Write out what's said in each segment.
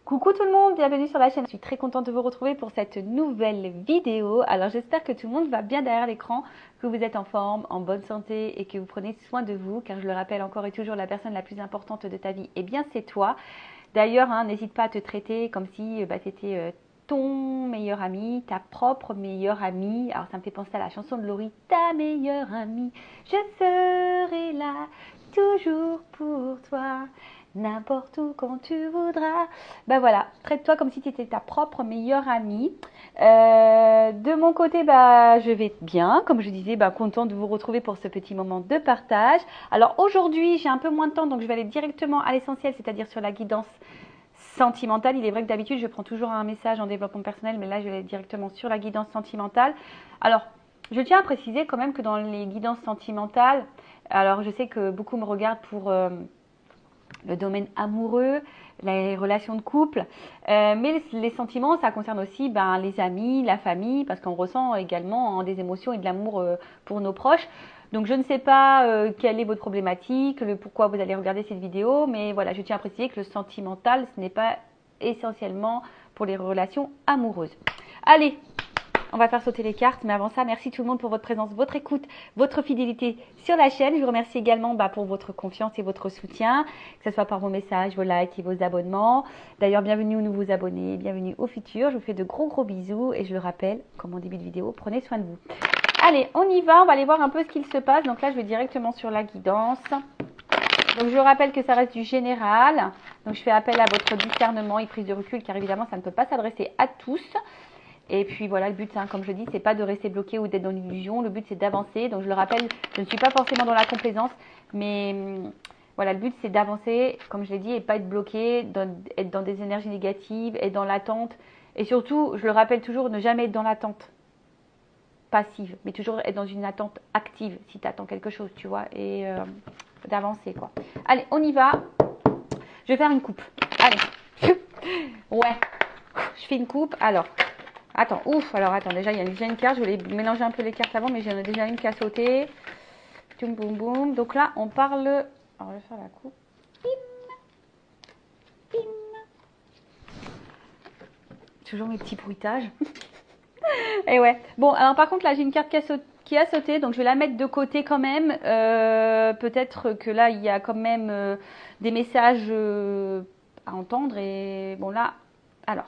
Coucou tout le monde, bienvenue sur la chaîne. Je suis très contente de vous retrouver pour cette nouvelle vidéo. Alors j'espère que tout le monde va bien derrière l'écran, que vous êtes en forme, en bonne santé et que vous prenez soin de vous. Car je le rappelle encore et toujours, la personne la plus importante de ta vie, eh bien c'est toi. D'ailleurs, n'hésite pas à te traiter comme si tu étais ton meilleur ami, ta propre meilleure amie. Alors ça me fait penser à la chanson de Laurie, ta meilleure amie. Je serai là, toujours pour toi. N'importe où quand tu voudras. Ben voilà, traite-toi comme si tu étais ta propre meilleure amie. De mon côté, je vais bien. Comme je disais, contente de vous retrouver pour ce petit moment de partage. Alors aujourd'hui, j'ai un peu moins de temps, donc je vais aller directement à l'essentiel, c'est-à-dire sur la guidance sentimentale. Il est vrai que d'habitude, je prends toujours un message en développement personnel, mais là, je vais aller directement sur la guidance sentimentale. Alors, je tiens à préciser quand même que dans les guidances sentimentales, alors je sais que beaucoup me regardent pour le domaine amoureux, les relations de couple, mais les sentiments, ça concerne aussi les amis, la famille, parce qu'on ressent également des émotions et de l'amour pour nos proches. Donc je ne sais pas quelle est votre problématique, pourquoi vous allez regarder cette vidéo, mais voilà, je tiens à préciser que le sentimental, ce n'est pas essentiellement pour les relations amoureuses. Allez, on va faire sauter les cartes, mais avant ça, merci tout le monde pour votre présence, votre écoute, votre fidélité sur la chaîne. Je vous remercie également pour votre confiance et votre soutien, que ce soit par vos messages, vos likes et vos abonnements. D'ailleurs, bienvenue aux nouveaux abonnés, bienvenue au futur. Je vous fais de gros bisous et je le rappelle, comme en début de vidéo, prenez soin de vous. Allez, on y va, on va aller voir un peu ce qu'il se passe. Donc là, je vais directement sur la guidance. Donc je rappelle que ça reste du général. Donc je fais appel à votre discernement et prise de recul, car évidemment, ça ne peut pas s'adresser à tous. Et puis voilà, le but, comme je dis, c'est pas de rester bloqué ou d'être dans l'illusion. Le but, c'est d'avancer. Donc je le rappelle, je ne suis pas forcément dans la complaisance, mais voilà, le but, c'est d'avancer, comme je l'ai dit, et pas être bloqué, être dans des énergies négatives, être dans l'attente. Et surtout, je le rappelle toujours, ne jamais être dans l'attente passive, mais toujours être dans une attente active si tu attends quelque chose, tu vois, et d'avancer, quoi. Allez, on y va. Je vais faire une coupe. Allez. Ouais. Je fais une coupe. Alors. Attends, attends, déjà, il y a déjà une carte. Je voulais mélanger un peu les cartes avant, mais j'en ai déjà une qui a sauté. Boum, boum, boum. Donc là, on parle... Alors, je vais faire la coupe. Bim. Bim. Toujours mes petits bruitages. Et ouais. Bon, alors par contre, là, j'ai une carte qui a sauté. Donc, je vais la mettre de côté quand même. Peut-être que là, il y a quand même des messages à entendre. Et bon, là, alors...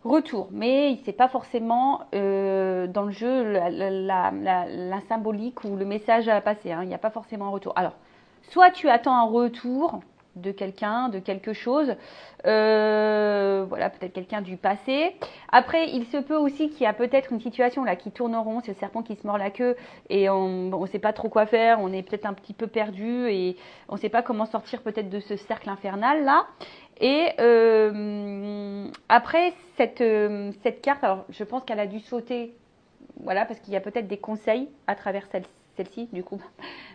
Retour, mais c'est pas forcément dans le jeu la symbolique ou le message à passer, il n'y a pas forcément un retour. Alors, soit tu attends un retour de quelqu'un, de quelque chose, voilà, peut-être quelqu'un du passé. Après, il se peut aussi qu'il y a peut-être une situation là qui tourne en rond, c'est le serpent qui se mord la queue et on ne sait pas trop quoi faire, on est peut-être un petit peu perdu et on ne sait pas comment sortir peut-être de ce cercle infernal là. Et après, cette carte, alors je pense qu'elle a dû sauter, voilà, parce qu'il y a peut-être des conseils à travers celle-ci, du coup.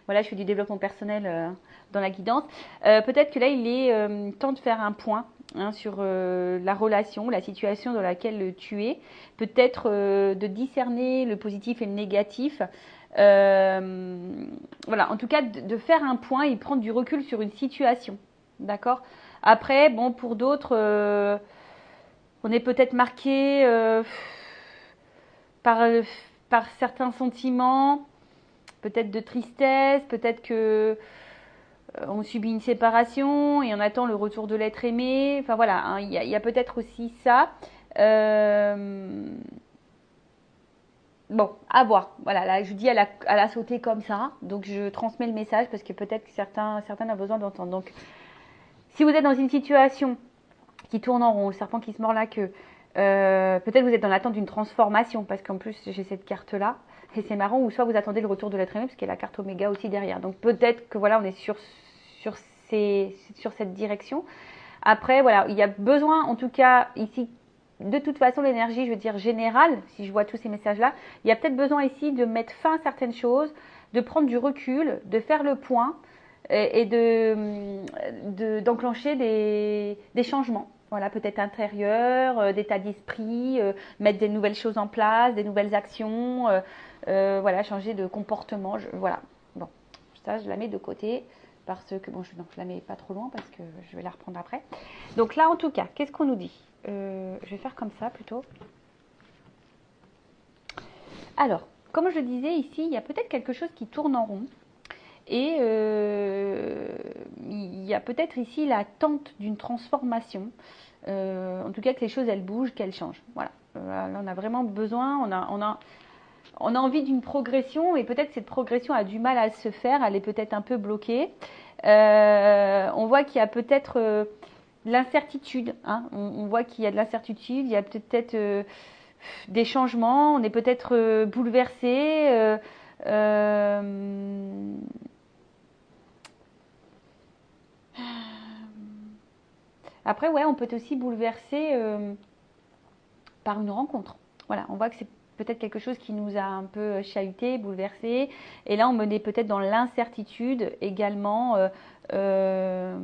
Voilà, je fais du développement personnel dans la guidance. Peut-être que là, il est temps de faire un point sur la relation, la situation dans laquelle tu es. Peut-être de discerner le positif et le négatif. Voilà, en tout cas, de faire un point et prendre du recul sur une situation. D'accord ? Après, bon, pour d'autres, on est peut-être marqué par, par certains sentiments, peut-être de tristesse, peut-être que on subit une séparation et on attend le retour de l'être aimé. Enfin voilà, il y a peut-être aussi ça. Bon, à voir. Voilà, là, je dis, elle a sauté comme ça. Donc, je transmets le message parce que peut-être que certains ont besoin d'entendre. Donc, si vous êtes dans une situation qui tourne en rond, le serpent qui se mord la queue, peut-être vous êtes dans l'attente d'une transformation, parce qu'en plus j'ai cette carte là, et c'est marrant, ou soit vous attendez le retour de l'être aimé, parce qu'il y a la carte Oméga aussi derrière. Donc peut-être que voilà, on est sur cette direction. Après, voilà, il y a besoin, en tout cas ici, de toute façon, l'énergie, je veux dire générale, si je vois tous ces messages-là, il y a peut-être besoin ici de mettre fin à certaines choses, de prendre du recul, de faire le point et d'enclencher des changements. Voilà, peut-être intérieur, d'état d'esprit, mettre des nouvelles choses en place, des nouvelles actions, voilà, changer de comportement. Voilà, bon, ça je la mets de côté. parce que, bon, non, je la mets pas trop loin parce que je vais la reprendre après. Donc là, en tout cas, qu'est-ce qu'on nous dit? Je vais faire comme ça plutôt. Alors, comme je le disais ici, il y a peut-être quelque chose qui tourne en rond. Et il y a peut-être ici l'attente d'une transformation. En tout cas, que les choses, elles bougent, qu'elles changent. Voilà. Là, on a vraiment besoin, on a envie d'une progression, et peut-être cette progression a du mal à se faire, elle est peut-être un peu bloquée. On voit qu'il y a peut-être de l'incertitude. Hein. On voit qu'il y a de l'incertitude, il y a peut-être des changements, on est peut-être bouleversé. Après, ouais, on peut être aussi bouleversé par une rencontre. Voilà, on voit que c'est peut-être quelque chose qui nous a un peu chahuté, bouleversé. Et là, on est peut-être dans l'incertitude également de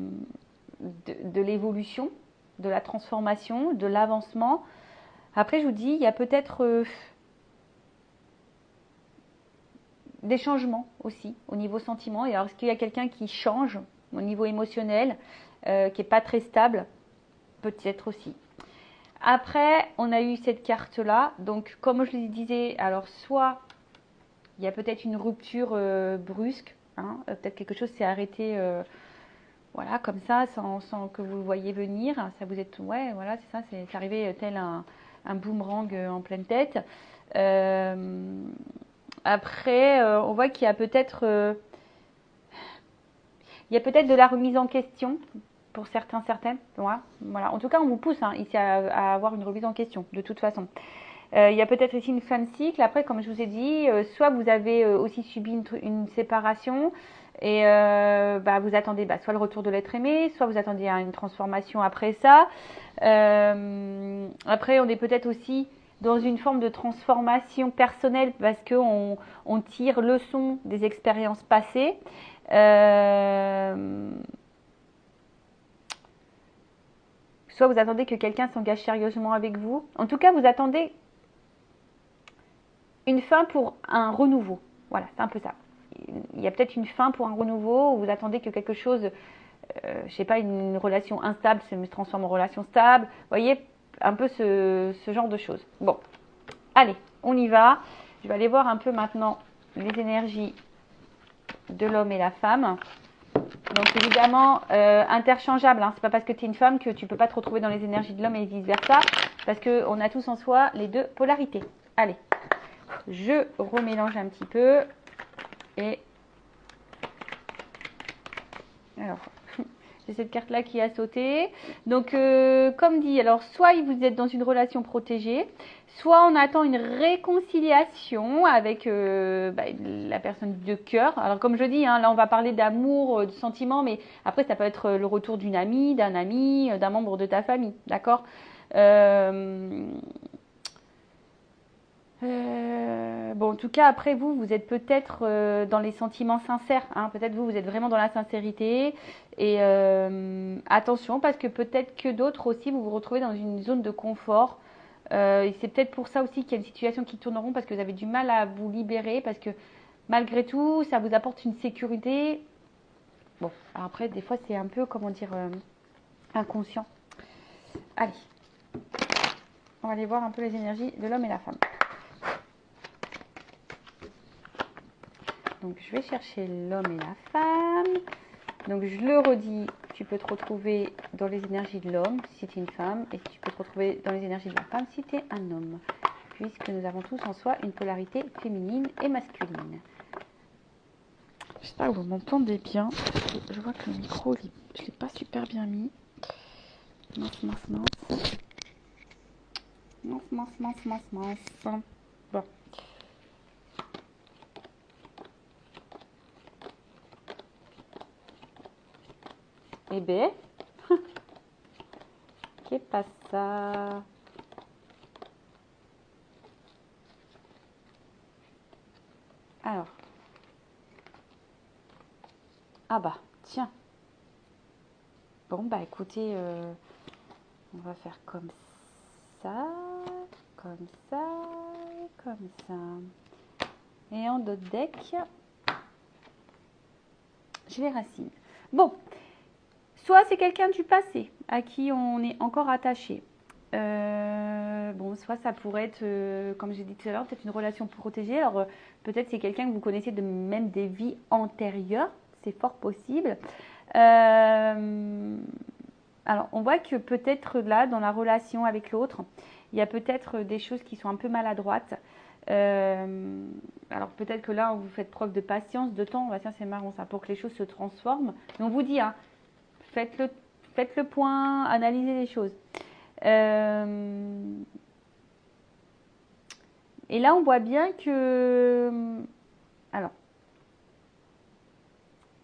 l'évolution, de la transformation, de l'avancement. Après, je vous dis, il y a peut-être des changements aussi au niveau sentiment. Et alors, est-ce qu'il y a quelqu'un qui change au niveau émotionnel, qui n'est pas très stable? Peut-être aussi. Après, on a eu cette carte-là. Donc, comme je le disais, alors soit il y a peut-être une rupture brusque, hein, peut-être quelque chose s'est arrêté, voilà, comme ça, sans que vous le voyiez venir. Ça vous est, ouais, voilà, c'est ça, c'est arrivé tel un boomerang en pleine tête. Après, on voit qu'il y a peut-être de la remise en question pour certains, certaines. Voilà. En tout cas, on vous pousse ici à avoir une remise en question, de toute façon. Il y a peut-être ici une fin de cycle. Après, comme je vous ai dit, soit vous avez aussi subi une séparation et vous attendez soit le retour de l'être aimé, soit vous attendez une transformation après ça. Après, on est peut-être aussi dans une forme de transformation personnelle parce qu'on tire leçon des expériences passées. Soit vous attendez que quelqu'un s'engage sérieusement avec vous. En tout cas, vous attendez une fin pour un renouveau. Voilà, c'est un peu ça. Il y a peut-être une fin pour un renouveau, où vous attendez que quelque chose, je sais pas, une relation instable se transforme en relation stable. Vous voyez, un peu ce genre de choses. Bon, allez, on y va. Je vais aller voir un peu maintenant les énergies de l'homme et la femme. Donc évidemment, interchangeable. Hein. C'est pas parce que tu es une femme que tu peux pas te retrouver dans les énergies de l'homme et vice versa. Parce qu'on a tous en soi les deux polarités. Allez, je remélange un petit peu. Et alors, j'ai cette carte-là qui a sauté. Donc, comme dit, alors soit vous êtes dans une relation protégée, soit on attend une réconciliation avec la personne de cœur. Alors, comme je dis, là, on va parler d'amour, de sentiments, mais après, ça peut être le retour d'une amie, d'un ami, d'un membre de ta famille, d'accord? Bon, en tout cas, après vous êtes peut-être dans les sentiments sincères. Hein. Peut-être vous êtes vraiment dans la sincérité. Et attention, parce que peut-être que d'autres aussi, vous vous retrouvez dans une zone de confort. Et c'est peut-être pour ça aussi qu'il y a une situation qui tourne en rond, parce que vous avez du mal à vous libérer, parce que malgré tout, ça vous apporte une sécurité. Bon, alors après, des fois, c'est un peu, comment dire, inconscient. Allez, on va aller voir un peu les énergies de l'homme et la femme. Donc, je vais chercher l'homme et la femme. Donc, je le redis, tu peux te retrouver dans les énergies de l'homme si tu es une femme, et tu peux te retrouver dans les énergies de la femme si tu es un homme, puisque nous avons tous en soi une polarité féminine et masculine. J'espère que vous m'entendez bien. Je vois que le micro, je ne l'ai pas super bien mis. Mince. Bon. Eh ben, qu'est-ce que ça? Alors. Ah bah, tiens. Bon, bah écoutez, on va faire comme ça, comme ça, comme ça. Et en d'autres deck, j'ai les racines. Bon, soit c'est quelqu'un du passé à qui on est encore attaché. Bon, soit ça pourrait être, comme j'ai dit tout à l'heure, peut-être une relation protégée. Alors, peut-être c'est quelqu'un que vous connaissez de même des vies antérieures. C'est fort possible. Alors, on voit que peut-être là, dans la relation avec l'autre, il y a peut-être des choses qui sont un peu maladroites. Alors, peut-être que là, vous faites preuve de patience, de temps. Tiens, c'est marrant ça, pour que les choses se transforment. Mais on vous dit, hein, faites le point, analysez les choses. Et là, on voit bien que... Alors,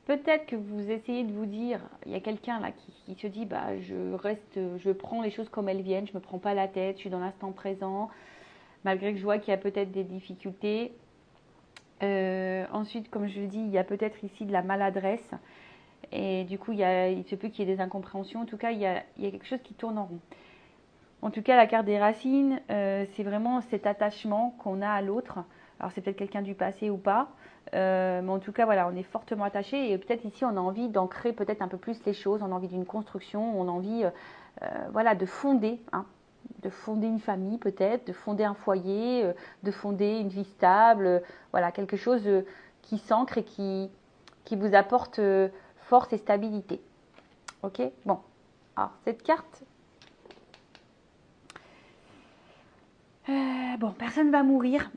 peut-être que vous essayez de vous dire, il y a quelqu'un là qui se dit, bah, je prends les choses comme elles viennent, je ne me prends pas la tête, je suis dans l'instant présent, malgré que je vois qu'il y a peut-être des difficultés. Ensuite, comme je le dis, il y a peut-être ici de la maladresse. Et du coup, il se peut qu'il y ait des incompréhensions. En tout cas, il y a quelque chose qui tourne en rond. En tout cas, la carte des racines, c'est vraiment cet attachement qu'on a à l'autre. Alors, c'est peut-être quelqu'un du passé ou pas. Mais en tout cas, voilà, on est fortement attaché. Et peut-être ici, on a envie d'ancrer peut-être un peu plus les choses. On a envie d'une construction. On a envie voilà, de fonder. Hein, de fonder une famille peut-être. De fonder un foyer. De fonder une vie stable. Voilà, quelque chose qui s'ancre et qui vous apporte force et stabilité. Ok. Bon. Alors, cette carte... bon, personne ne va mourir.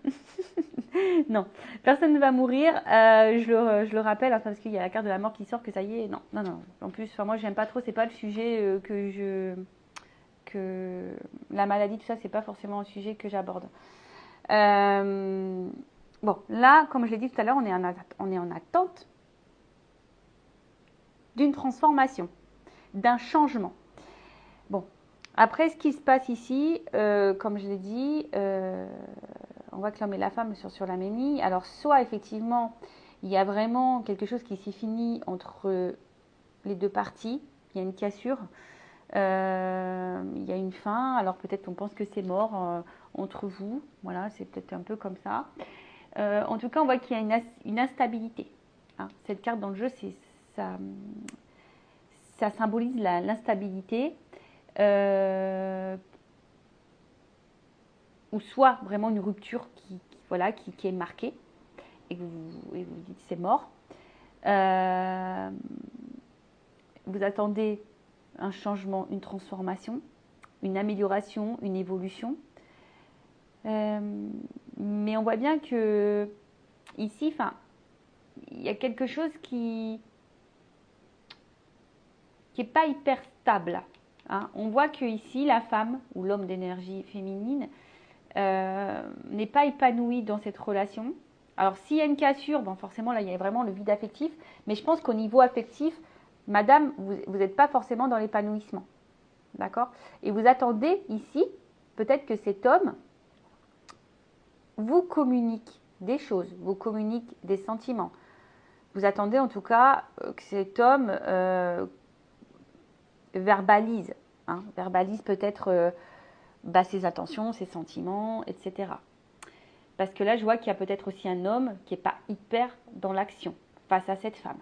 Non, personne ne va mourir. Je le rappelle, hein, parce qu'il y a la carte de la mort qui sort, que ça y est. Non, non, non. En plus, moi, j'aime pas trop. C'est pas le sujet que la maladie, tout ça, c'est pas forcément un sujet que j'aborde. Bon, là, comme je l'ai dit tout à l'heure, on est en attente d'une transformation, d'un changement. Bon, après, ce qui se passe ici, comme je l'ai dit, on voit que l'homme et la femme sont sur la même ligne. Alors, soit effectivement, il y a vraiment quelque chose qui s'est fini entre les deux parties. Il y a une cassure, il y a une fin. Alors, peut-être qu'on pense que c'est mort entre vous. Voilà, c'est peut-être un peu comme ça. En tout cas, on voit qu'il y a une instabilité. Hein. Cette carte dans le jeu, ça symbolise l'instabilité. Ou soit vraiment une rupture voilà, qui est marquée et vous dites c'est mort. Vous attendez un changement, une transformation, une amélioration, une évolution. Mais on voit bien que ici, il y a quelque chose qui n'est pas hyper stable. Hein. On voit que ici, la femme ou l'homme d'énergie féminine n'est pas épanoui dans cette relation. Alors, s'il y a une cassure, bon, forcément, là, il y a vraiment le vide affectif. Mais je pense qu'au niveau affectif, madame, vous n'êtes pas forcément dans l'épanouissement. D'accord? Et vous attendez ici, peut-être que cet homme vous communique des choses, vous communique des sentiments. Vous attendez en tout cas que cet homme verbalise. Hein, verbalise peut-être ses intentions, ses sentiments, etc. Parce que là, je vois qu'il y a peut-être aussi un homme qui n'est pas hyper dans l'action face à cette femme.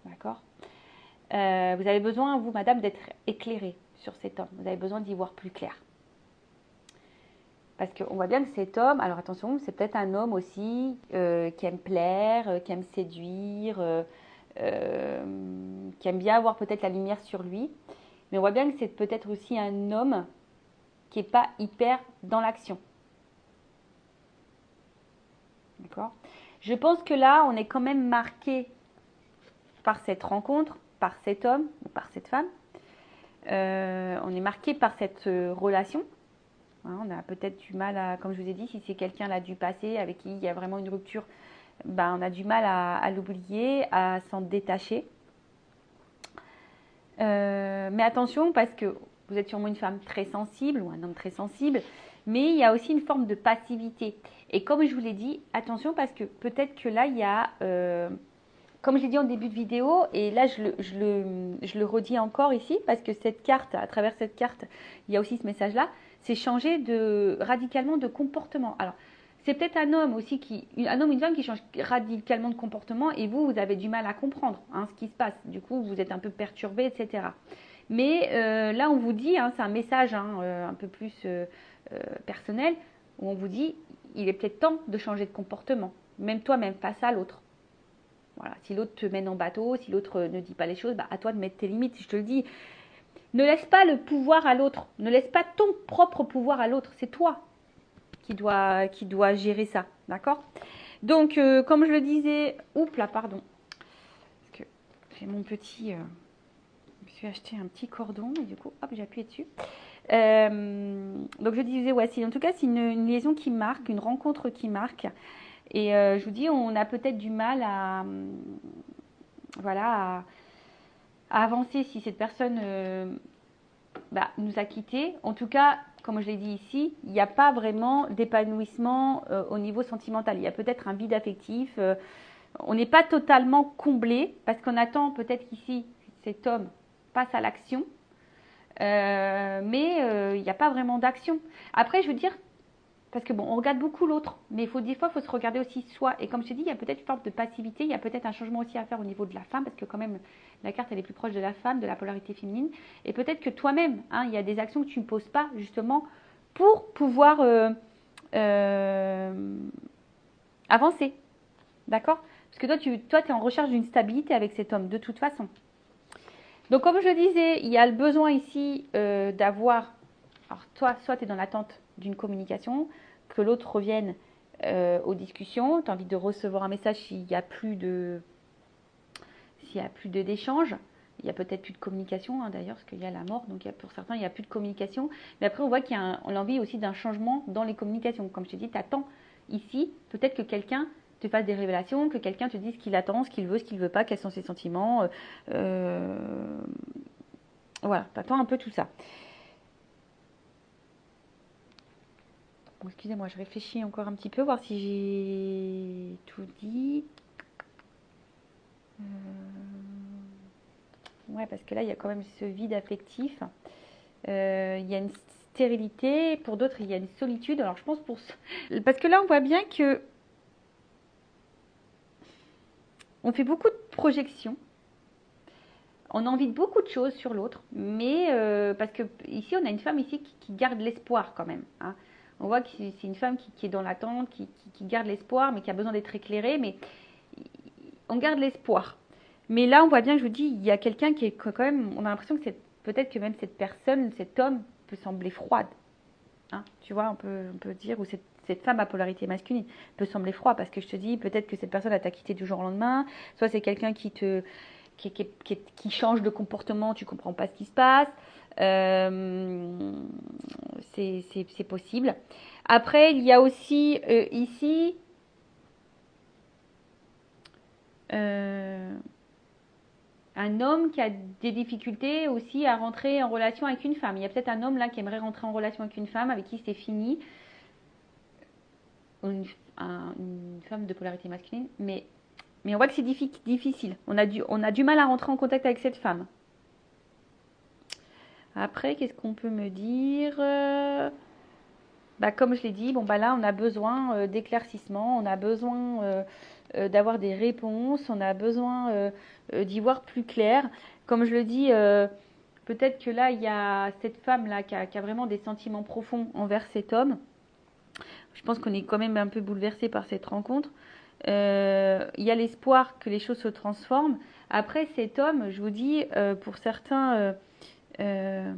D'accord? Vous avez besoin, vous, madame, d'être éclairée sur cet homme. Vous avez besoin d'y voir plus clair. Parce qu'on voit bien que cet homme, alors attention, c'est peut-être un homme aussi qui aime plaire, qui aime séduire, qui aime bien avoir peut-être la lumière sur lui. Mais on voit bien que c'est peut-être aussi un homme qui n'est pas hyper dans l'action. D'accord? Je pense que là, on est quand même marqué par cette rencontre, par cet homme ou par cette femme. On est marqué par cette relation. Hein, on a peut-être du mal à, comme je vous ai dit, si c'est quelqu'un là du passé avec qui il y a vraiment une rupture, on a du mal à l'oublier, à s'en détacher. Mais attention, parce que vous êtes sûrement une femme très sensible ou un homme très sensible, mais il y a aussi une forme de passivité. Et comme je vous l'ai dit, attention parce que peut-être que là, il y a, comme je l'ai dit en début de vidéo, et là, je le redis encore ici, parce que cette carte, à travers cette carte, il y a aussi ce message-là, c'est changer radicalement de comportement. Alors, c'est peut-être un homme aussi, un homme ou une femme qui change radicalement de comportement et vous avez du mal à comprendre hein, ce qui se passe. Du coup, vous êtes un peu perturbé, etc. Mais là, on vous dit, hein, c'est un message hein, un peu plus personnel, où on vous dit, il est peut-être temps de changer de comportement, même toi-même, face à l'autre. Voilà. Si l'autre te mène en bateau, si l'autre ne dit pas les choses, bah, à toi de mettre tes limites. Je te le dis, ne laisse pas le pouvoir à l'autre. Ne laisse pas ton propre pouvoir à l'autre. C'est toi qui dois gérer ça. D'accord? Donc, comme je le disais, oups là, pardon. Parce que j'ai mon petit... je me suis acheté un petit cordon et du coup, hop, j'ai appuyé dessus. Donc, je disais, ouais, en tout cas, c'est une liaison qui marque, une rencontre qui marque. Et je vous dis, on a peut-être du mal voilà, à avancer si cette personne nous a quittés. En tout cas, comme je l'ai dit ici, il n'y a pas vraiment d'épanouissement au niveau sentimental. Il y a peut-être un vide affectif. On n'est pas totalement comblé parce qu'on attend peut-être qu'ici, cet homme passe à l'action. Mais il n'y a pas vraiment d'action. Après, je veux dire, parce que bon, on regarde beaucoup l'autre, mais des fois, il faut se regarder aussi soi. Et comme je t'ai dit, il y a peut-être une forme de passivité, il y a peut-être un changement aussi à faire au niveau de la femme, parce que quand même, la carte, elle est plus proche de la femme, de la polarité féminine. Et peut-être que toi-même, hein, il y a des actions que tu ne poses pas, justement, pour pouvoir avancer. D'accord? Parce que toi, tu es en recherche d'une stabilité avec cet homme, de toute façon. Donc, comme je le disais, il y a le besoin ici d'avoir... Alors, toi, soit tu es dans l'attente d'une communication, que l'autre revienne aux discussions, tu as envie de recevoir un message s'il n'y a plus d'échange. Il n'y a peut-être plus de communication, hein, d'ailleurs, parce qu'il y a la mort, donc pour certains, il n'y a plus de communication. Mais après, on voit qu'il y a l'envie aussi d'un changement dans les communications. Comme je te dis, tu attends ici, peut-être que quelqu'un te fasse des révélations, que quelqu'un te dise ce qu'il attend, ce qu'il veut, pas, quels sont ses sentiments. Voilà, tu attends un peu tout ça. Bon, excusez-moi, je réfléchis encore un petit peu, voir si j'ai tout dit. Ouais, parce que là, il y a quand même ce vide affectif. Il y a une stérilité. Pour d'autres, il y a une solitude. Alors, je pense parce que là, on voit bien que on fait beaucoup de projections. On a envie de beaucoup de choses sur l'autre. Mais parce que ici, on a une femme ici qui garde l'espoir quand même. Hein. On voit que c'est une femme qui est dans l'attente, qui garde l'espoir, mais qui a besoin d'être éclairée. Mais on garde l'espoir. Mais là, on voit bien que je vous dis, il y a quelqu'un qui est quand même... On a l'impression que peut-être que même cette personne, cet homme, peut sembler froide. Hein, tu vois, on peut dire, ou cette femme à polarité masculine peut sembler froide, parce que je te dis, peut-être que cette personne t'a quitté du jour au lendemain, soit c'est quelqu'un qui change de comportement, tu comprends pas ce qui se passe. C'est possible. Après, il y a aussi ici... un homme qui a des difficultés aussi à rentrer en relation avec une femme. Il y a peut-être un homme là qui aimerait rentrer en relation avec une femme avec qui c'est fini. Une femme de polarité masculine. Mais on voit que c'est difficile. On a du mal à rentrer en contact avec cette femme. Après, qu'est-ce qu'on peut me dire comme je l'ai dit, là, on a besoin d'éclaircissement. On a besoin... d'avoir des réponses, on a besoin d'y voir plus clair. Comme je le dis, peut-être que là, il y a cette femme-là qui a vraiment des sentiments profonds envers cet homme. Je pense qu'on est quand même un peu bouleversé par cette rencontre. Il y a l'espoir que les choses se transforment. Après, cet homme, je vous dis, pour certains... c'est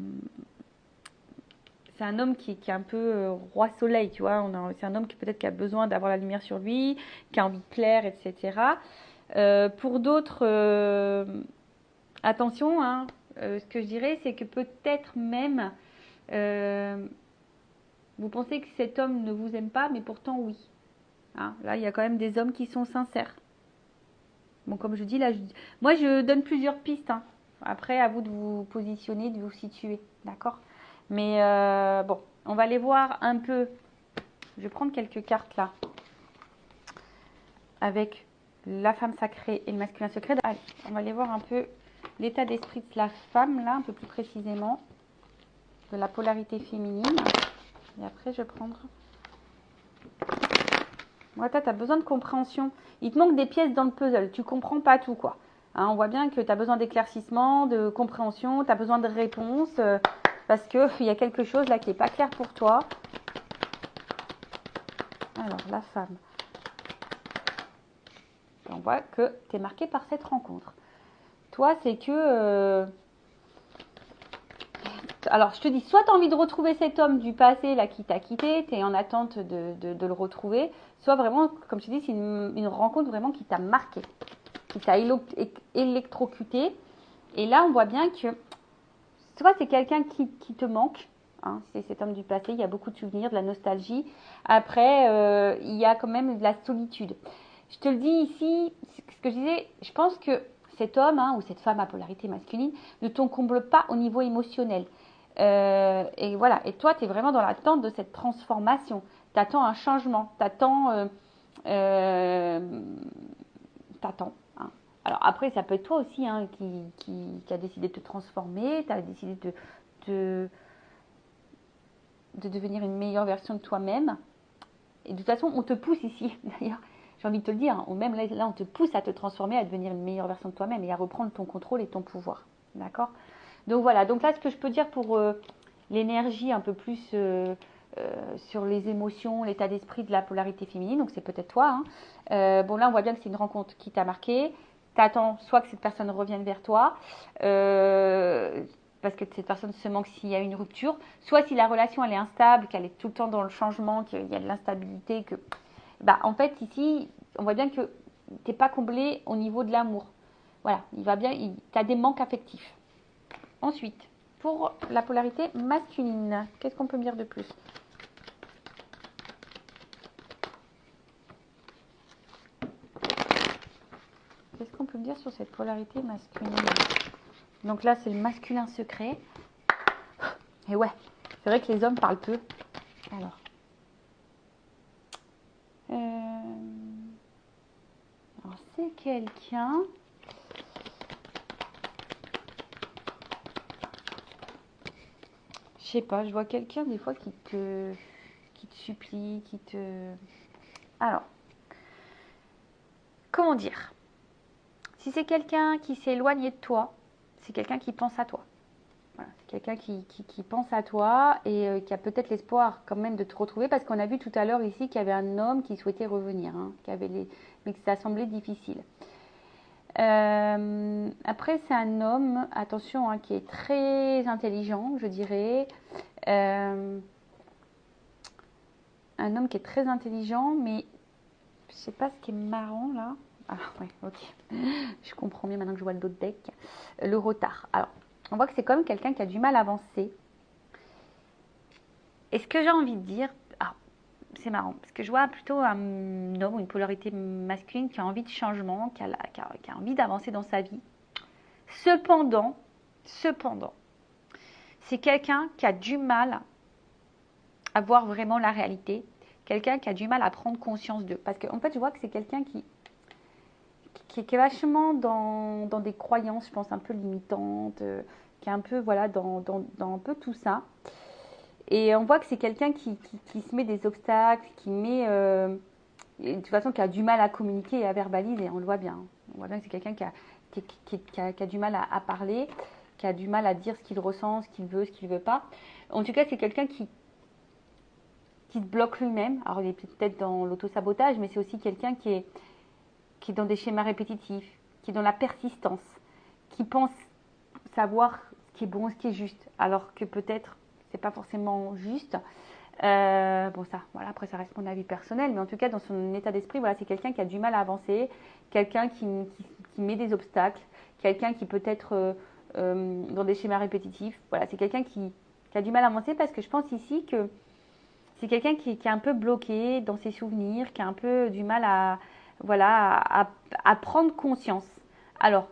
un homme qui est un peu roi soleil, tu vois. C'est un homme qui peut-être qui a besoin d'avoir la lumière sur lui, qui a envie de plaire, etc. Pour d'autres, attention, hein, ce que je dirais, c'est que peut-être même vous pensez que cet homme ne vous aime pas, mais pourtant oui. Hein, là, il y a quand même des hommes qui sont sincères. Bon, comme je dis, là, moi, je donne plusieurs pistes. Hein. Après, à vous de vous positionner, de vous situer, d'accord ? Mais bon, on va aller voir un peu. Je vais prendre quelques cartes là. Avec la femme sacrée et le masculin secret. Allez, on va aller voir un peu l'état d'esprit de la femme là, un peu plus précisément. De la polarité féminine. Et après, je vais prendre Ouais, toi, tu as besoin de compréhension. Il te manque des pièces dans le puzzle. Tu comprends pas tout, quoi. Hein, on voit bien que tu as besoin d'éclaircissement, de compréhension, tu as besoin de réponses, parce qu'il y a quelque chose là qui n'est pas clair pour toi. Alors, la femme. On voit que tu es marqué par cette rencontre. Toi, c'est que... alors, je te dis, soit tu as envie de retrouver cet homme du passé là qui t'a quitté, tu es en attente de le retrouver, soit vraiment, comme je te dis, c'est une rencontre vraiment qui t'a marqué, qui t'a électrocuté. Et là, on voit bien que soit c'est quelqu'un qui te manque, hein, c'est cet homme du passé, il y a beaucoup de souvenirs, de la nostalgie. Après, il y a quand même de la solitude. Je te le dis ici, ce que je disais, je pense que cet homme ou cette femme à polarité masculine ne t'encombre pas au niveau émotionnel. Et voilà, et toi, tu es vraiment dans l'attente de cette transformation. Tu attends un changement, t'attends. Hein. Alors après, ça peut être toi aussi qui a décidé de te transformer, tu as décidé de, de devenir une meilleure version de toi-même. Et de toute façon, on te pousse ici, d'ailleurs, j'ai envie de te le dire, hein, même là, on te pousse à te transformer, à devenir une meilleure version de toi-même et à reprendre ton contrôle et ton pouvoir. D'accord? Donc voilà, donc là, ce que je peux dire pour l'énergie un peu plus sur les émotions, l'état d'esprit de la polarité féminine, donc c'est peut-être toi. Hein. Bon, là, on voit bien que c'est une rencontre qui t'a marqué. Tu attends soit que cette personne revienne vers toi, parce que cette personne se manque s'il y a une rupture, soit si la relation elle est instable, qu'elle est tout le temps dans le changement, qu'il y a de l'instabilité, que bah en fait ici on voit bien que t'es pas comblé au niveau de l'amour. Voilà, il va bien, tu as des manques affectifs. Ensuite, pour la polarité masculine, qu'est-ce qu'on peut me dire de plus? Qu'est-ce qu'on peut me dire sur cette polarité masculine? Donc là, c'est le masculin secret. Et ouais, c'est vrai que les hommes parlent peu. Alors, c'est quelqu'un. Je sais pas, je vois quelqu'un des fois qui te supplie, qui te... Alors, comment dire? Si c'est quelqu'un qui s'est éloigné de toi, c'est quelqu'un qui pense à toi. Voilà, c'est quelqu'un qui pense à toi et qui a peut-être l'espoir quand même de te retrouver parce qu'on a vu tout à l'heure ici qu'il y avait un homme qui souhaitait revenir, hein, mais que ça semblait difficile. Après, c'est un homme, attention, hein, qui est très intelligent, je dirais. Un homme qui est très intelligent, mais je sais pas ce qui est marrant là. Ah ouais, ok. Je comprends mieux maintenant que je vois le dos de deck. Le retard. Alors, on voit que c'est quand même quelqu'un qui a du mal à avancer. Et ce que j'ai envie de dire, c'est marrant, parce que je vois plutôt un homme ou une polarité masculine qui a envie de changement, qui a envie d'avancer dans sa vie. Cependant, c'est quelqu'un qui a du mal à voir vraiment la réalité, quelqu'un qui a du mal à prendre conscience d'eux. Parce qu'en fait, je vois que c'est quelqu'un qui est vachement dans des croyances, je pense, un peu limitantes, qui est un peu, voilà, dans un peu tout ça. Et on voit que c'est quelqu'un qui se met des obstacles, de toute façon, qui a du mal à communiquer et à verbaliser, on le voit bien. On voit bien que c'est quelqu'un qui a du mal à parler, qui a du mal à dire ce qu'il ressent, ce qu'il veut, ce qu'il ne veut pas. En tout cas, c'est quelqu'un qui se bloque lui-même. Alors, il est peut-être dans l'autosabotage, mais c'est aussi quelqu'un qui est dans des schémas répétitifs, qui est dans la persistance, qui pense savoir ce qui est bon, ce qui est juste, alors que peut-être c'est pas forcément juste. Bon, ça, voilà, après ça reste mon avis personnel, mais en tout cas dans son état d'esprit, voilà, c'est quelqu'un qui a du mal à avancer, quelqu'un qui met des obstacles, quelqu'un qui peut être dans des schémas répétitifs. Voilà, c'est quelqu'un qui a du mal à avancer parce que je pense ici que c'est quelqu'un qui est un peu bloqué dans ses souvenirs, qui a un peu du mal à prendre conscience. Alors,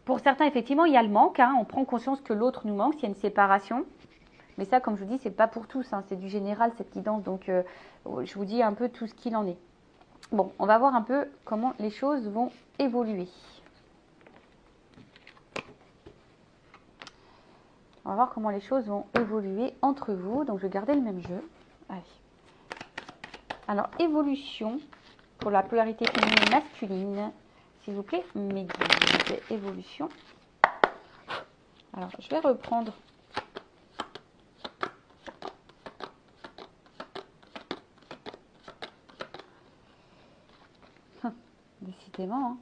pour certains, effectivement, il y a le manque. Hein, on prend conscience que l'autre nous manque, s'il y a une séparation. Mais ça, comme je vous dis, c'est pas pour tous. Hein, c'est du général, cette guidance. Donc, je vous dis un peu tout ce qu'il en est. Bon, on va voir un peu comment les choses vont évoluer. On va voir comment les choses vont évoluer entre vous. Donc, je vais garder le même jeu. Allez. Alors, évolution pour la polarité féminine et masculine. S'il vous plaît, mes guides. Évolution. Alors, je vais reprendre. Décidément, hein.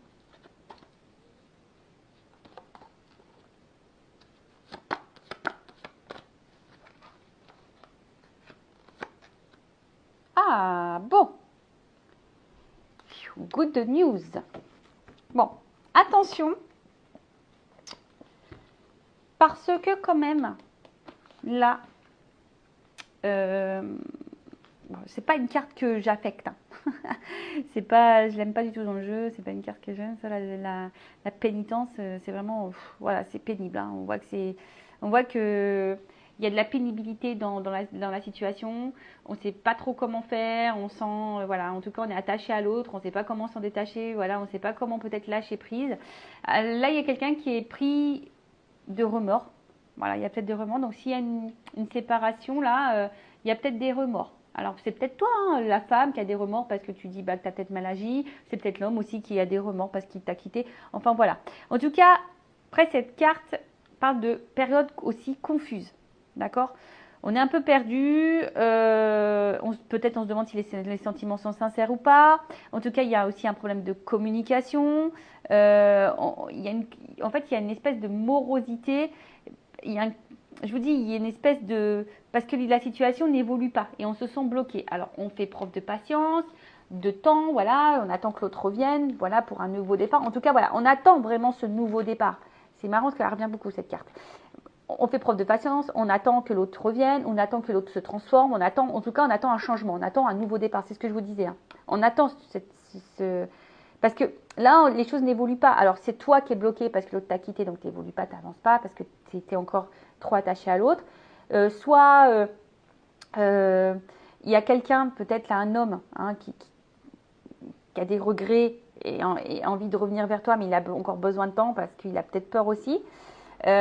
Ah, bon. Good news. Bon, attention. Parce que quand même, là, c'est pas une carte que j'affecte. Hein. C'est pas, je l'aime pas du tout dans le jeu. C'est pas une carte que j'aime. Ça, la pénitence, c'est vraiment, voilà, c'est pénible. Hein. On voit que il y a de la pénibilité dans la situation. On ne sait pas trop comment faire. On sent, voilà, en tout cas, on est attaché à l'autre. On ne sait pas comment s'en détacher. Voilà, on ne sait pas comment peut-être lâcher prise. Là, il y a quelqu'un qui est pris de remords. Voilà, il y a peut-être des remords. Donc, s'il y a une séparation, là, il y a peut-être des remords. Alors, c'est peut-être toi, hein, la femme, qui a des remords parce que tu dis bah, que tu as peut-être mal agi. C'est peut-être l'homme aussi qui a des remords parce qu'il t'a quitté. Enfin, voilà. En tout cas, après, cette carte parle de période aussi confuse. D'accord? On est un peu perdu. Peut-être on se demande si les sentiments sont sincères ou pas. En tout cas, il y a aussi un problème de communication. En fait, il y a une espèce de morosité. Je vous dis, il y a une espèce de... Parce que la situation n'évolue pas et on se sent bloqué. Alors, on fait preuve de patience, de temps, voilà. On attend que l'autre revienne, voilà, pour un nouveau départ. En tout cas, voilà, on attend vraiment ce nouveau départ. C'est marrant parce qu'elle revient beaucoup, cette carte. On fait preuve de patience, on attend que l'autre revienne, on attend que l'autre se transforme, on attend un changement, on attend un nouveau départ, c'est ce que je vous disais. Hein. On attend parce que là, les choses n'évoluent pas. Alors, c'est toi qui es bloqué parce que l'autre t'a quitté, donc tu n'évolues pas, tu n'avances pas parce que tu es encore trop attaché à l'autre. Soit il y a quelqu'un, peut-être là, un homme, hein, qui a des regrets et envie de revenir vers toi, mais il a encore besoin de temps parce qu'il a peut-être peur aussi. Mais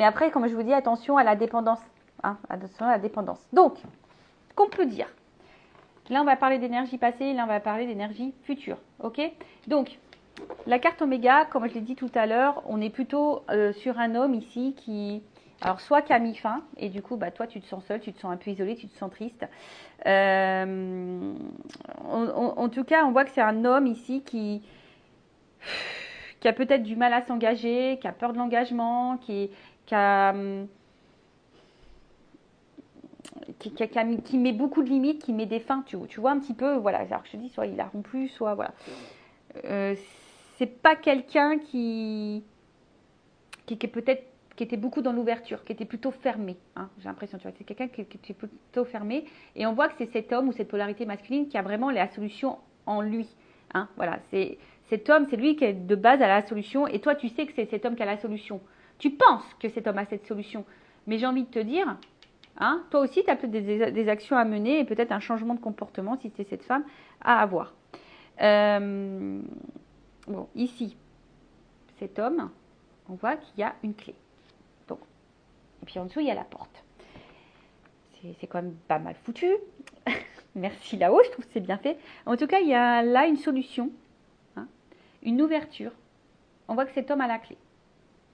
après, comme je vous dis, attention à la dépendance. Hein, attention à la dépendance. Donc, ce qu'on peut dire. Là, on va parler d'énergie passée. Là, on va parler d'énergie future. Ok? Donc, la carte Oméga, comme je l'ai dit tout à l'heure, on est plutôt sur un homme ici qui... Alors, soit qui a mis fin, et du coup, bah, toi, tu te sens seul, tu te sens un peu isolé, tu te sens triste. En tout cas, on voit que c'est un homme ici qui a peut-être du mal à s'engager, qui a peur de l'engagement, qui met beaucoup de limites, qui met des fins, tu vois un petit peu, voilà, alors je te dis, soit il a rompu, soit voilà. C'est pas quelqu'un qui était beaucoup dans l'ouverture, qui était plutôt fermé, hein, j'ai l'impression, tu vois, c'est quelqu'un qui était plutôt fermé, et on voit que c'est cet homme ou cette polarité masculine qui a vraiment la solution en lui, hein, voilà, cet homme, c'est lui qui est de base à la solution, et toi tu sais que c'est cet homme qui a la solution, tu penses que cet homme a cette solution, mais j'ai envie de te dire, hein, toi aussi tu as peut-être des actions à mener, et peut-être un changement de comportement, si c'est cette femme, à avoir. Bon, ici, cet homme, on voit qu'il y a une clé. Donc, et puis en dessous, il y a la porte. C'est quand même pas mal foutu. Merci là-haut, je trouve que c'est bien fait. En tout cas, il y a là une solution, hein, une ouverture. On voit que cet homme a la clé.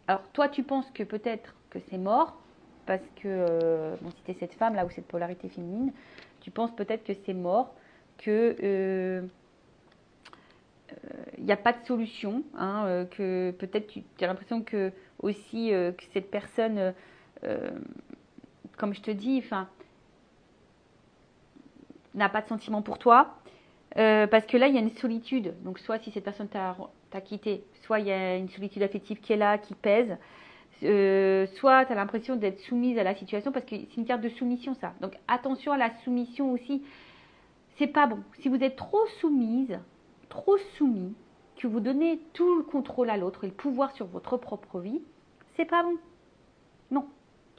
Alors, toi, tu penses que peut-être que c'est mort, parce que, bon, si tu es cette femme là ou cette polarité féminine, tu penses peut-être que c'est mort, que il n'y a pas de solution, hein, que peut-être tu as l'impression que aussi que cette personne, comme je te dis, enfin, n'a pas de sentiment pour toi, parce que là il y a une solitude. Donc soit si cette personne t'a quitté, soit il y a une solitude affective qui est là, qui pèse, soit tu as l'impression d'être soumise à la situation, parce que c'est une carte de soumission ça. Donc attention à la soumission aussi, c'est pas bon. Si vous êtes trop soumise, trop soumis, que vous donnez tout le contrôle à l'autre et le pouvoir sur votre propre vie, c'est pas bon. Non,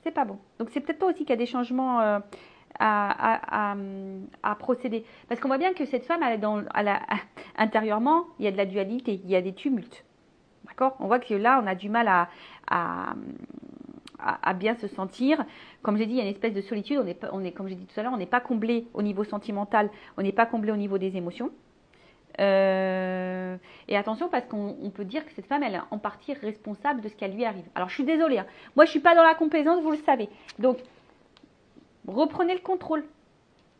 c'est pas bon. Donc c'est peut-être toi aussi qui a des changements à procéder. Parce qu'on voit bien que cette femme, intérieurement, il y a de la dualité, il y a des tumultes. D'accord? On voit que là, on a du mal à bien se sentir. Comme j'ai dit, il y a une espèce de solitude. Comme j'ai dit tout à l'heure, on n'est pas comblé au niveau sentimental, on n'est pas comblé au niveau des émotions. Et attention parce qu'on peut dire que cette femme, elle est en partie responsable de ce qui lui arrive. Alors je suis désolée, hein. Moi je suis pas dans la complaisance, vous le savez. Donc reprenez le contrôle.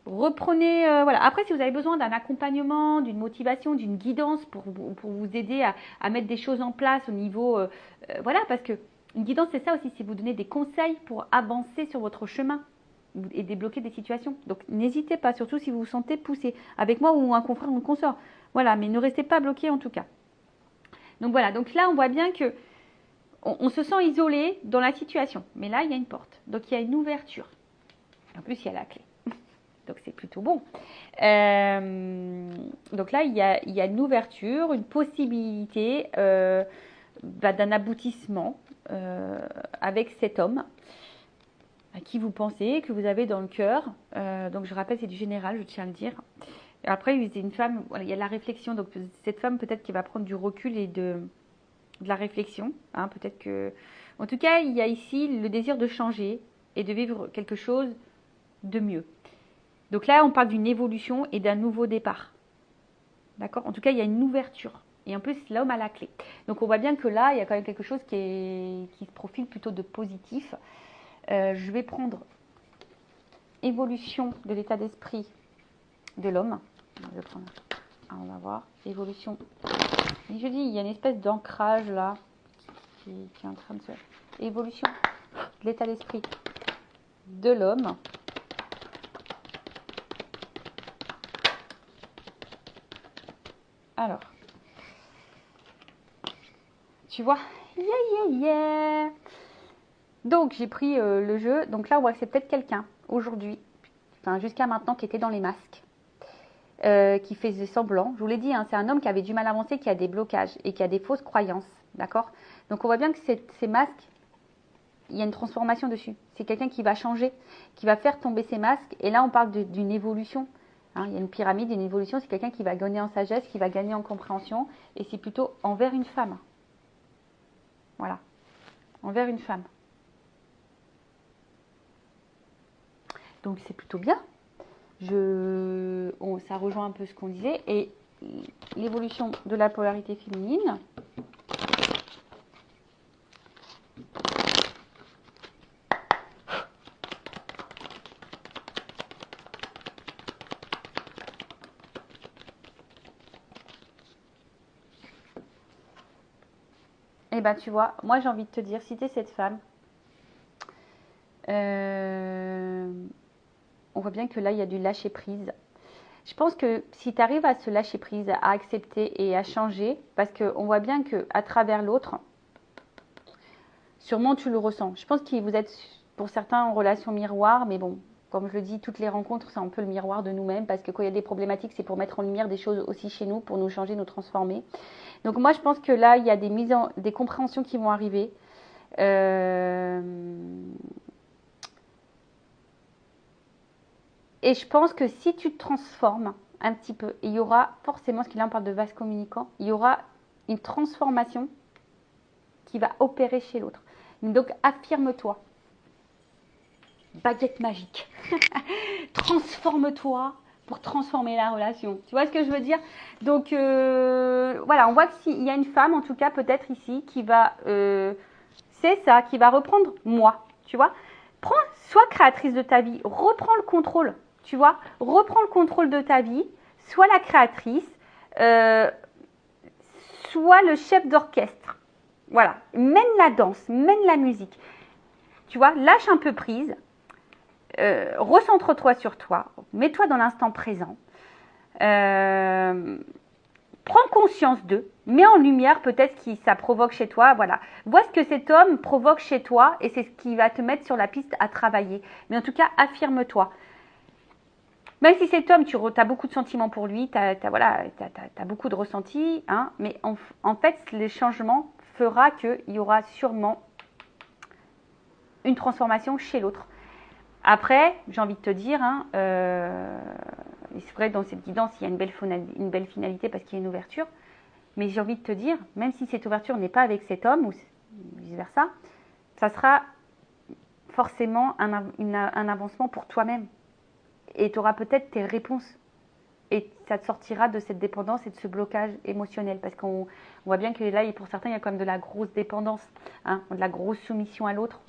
Reprenez, voilà. Après, si vous avez besoin d'un accompagnement, d'une motivation, d'une guidance pour vous aider à mettre des choses en place au niveau, voilà, parce que une guidance, c'est ça aussi, c'est vous donner des conseils pour avancer sur votre chemin et débloquer des situations. Donc, n'hésitez pas, surtout si vous vous sentez poussé, avec moi ou un confrère ou une consort. Voilà, mais ne restez pas bloqué en tout cas. Donc voilà, donc là, on voit bien que on se sent isolé dans la situation. Mais là, il y a une porte. Donc, il y a une ouverture. En plus, il y a la clé. Donc, c'est plutôt bon. Donc là, il y a une ouverture, une possibilité d'un aboutissement avec cet homme à qui vous pensez, que vous avez dans le cœur. Donc, je rappelle, c'est du général, je tiens à le dire. Après, c'est une femme, voilà, il y a la réflexion. Donc, cette femme, peut-être qu'elle va prendre du recul et de la réflexion. Hein, peut-être que... En tout cas, il y a ici le désir de changer et de vivre quelque chose de mieux. Donc là, on parle d'une évolution et d'un nouveau départ. D'accord? En tout cas, il y a une ouverture. Et en plus, l'homme a la clé. Donc, on voit bien que là, il y a quand même quelque chose qui se profile plutôt de positif. Je vais prendre évolution de l'état d'esprit de l'homme. On va voir. Évolution. Et je dis, il y a une espèce d'ancrage là qui est en train de se... Évolution de l'état d'esprit de l'homme. Alors, tu vois, yeah. Donc, j'ai pris le jeu. Donc là, on voit que c'est peut-être quelqu'un, aujourd'hui, enfin jusqu'à maintenant, qui était dans les masques, qui faisait semblant. Je vous l'ai dit, hein, c'est un homme qui avait du mal à avancer, qui a des blocages et qui a des fausses croyances. D'accord? Donc, on voit bien que ces masques, il y a une transformation dessus. C'est quelqu'un qui va changer, qui va faire tomber ces masques. Et là, on parle d'une évolution. Hein, il y a une pyramide, une évolution, c'est quelqu'un qui va gagner en sagesse, qui va gagner en compréhension, et c'est plutôt envers une femme. Voilà, envers une femme. Donc c'est plutôt bien. Ça rejoint un peu ce qu'on disait. Et l'évolution de la polarité féminine. Eh bien, tu vois, moi j'ai envie de te dire, si tu es cette femme, on voit bien que là, il y a du lâcher prise. Je pense que si tu arrives à se lâcher prise, à accepter et à changer, parce qu'on voit bien qu'à travers l'autre, sûrement tu le ressens. Je pense que vous êtes pour certains en relation miroir, mais bon, comme je le dis, toutes les rencontres, c'est un peu le miroir de nous-mêmes, parce que quand il y a des problématiques, c'est pour mettre en lumière des choses aussi chez nous, pour nous changer, nous transformer. Donc moi, je pense que là, il y a des compréhensions qui vont arriver. Et je pense que si tu te transformes un petit peu, il y aura forcément, parce que là on parle de vase communicant, il y aura une transformation qui va opérer chez l'autre. Donc affirme-toi. Baguette magique. Transforme-toi pour transformer la relation. Tu vois ce que je veux dire? Donc voilà, on voit qu'il y a une femme, en tout cas peut-être ici, qui va, c'est ça, qui va reprendre moi. Tu vois? Sois créatrice de ta vie, reprends le contrôle. Tu vois? Reprends le contrôle de ta vie, sois la créatrice, sois le chef d'orchestre. Voilà, mène la danse, mène la musique. Tu vois, lâche un peu prise, recentre-toi sur toi, mets-toi dans l'instant présent, prends conscience d'eux, mets en lumière peut-être ce que ça provoque chez toi, voilà. Vois ce que cet homme provoque chez toi et c'est ce qui va te mettre sur la piste à travailler. Mais en tout cas, affirme-toi. Même si cet homme, tu as beaucoup de sentiments pour lui, tu as beaucoup de ressentis, hein, mais en fait, le changement fera qu'il y aura sûrement une transformation chez l'autre. Après, j'ai envie de te dire, hein, c'est vrai, dans cette guidance, il y a une belle finalité parce qu'il y a une ouverture, mais j'ai envie de te dire, même si cette ouverture n'est pas avec cet homme ou vice-versa, ça sera forcément un avancement pour toi-même. Et tu auras peut-être tes réponses. Et ça te sortira de cette dépendance et de ce blocage émotionnel. Parce qu'on voit bien que là, pour certains, il y a quand même de la grosse dépendance, hein, de la grosse soumission à l'autre.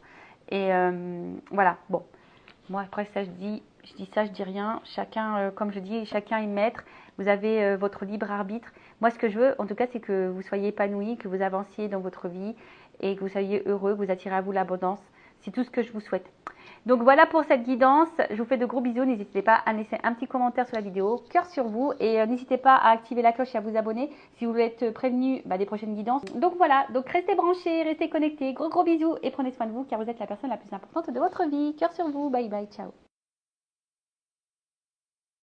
Et voilà, bon. Moi, après, ça, je dis ça, je dis rien. Chacun, comme je dis, chacun est maître. Vous avez votre libre arbitre. Moi, ce que je veux, en tout cas, c'est que vous soyez épanoui, que vous avanciez dans votre vie et que vous soyez heureux, que vous attirez à vous l'abondance. C'est tout ce que je vous souhaite. Donc voilà pour cette guidance. Je vous fais de gros bisous. N'hésitez pas à laisser un petit commentaire sur la vidéo. Cœur sur vous. Et n'hésitez pas à activer la cloche et à vous abonner si vous voulez être prévenu des prochaines guidances. Donc voilà. Donc restez branchés, restez connectés. Gros bisous et prenez soin de vous car vous êtes la personne la plus importante de votre vie. Cœur sur vous. Bye bye. Ciao.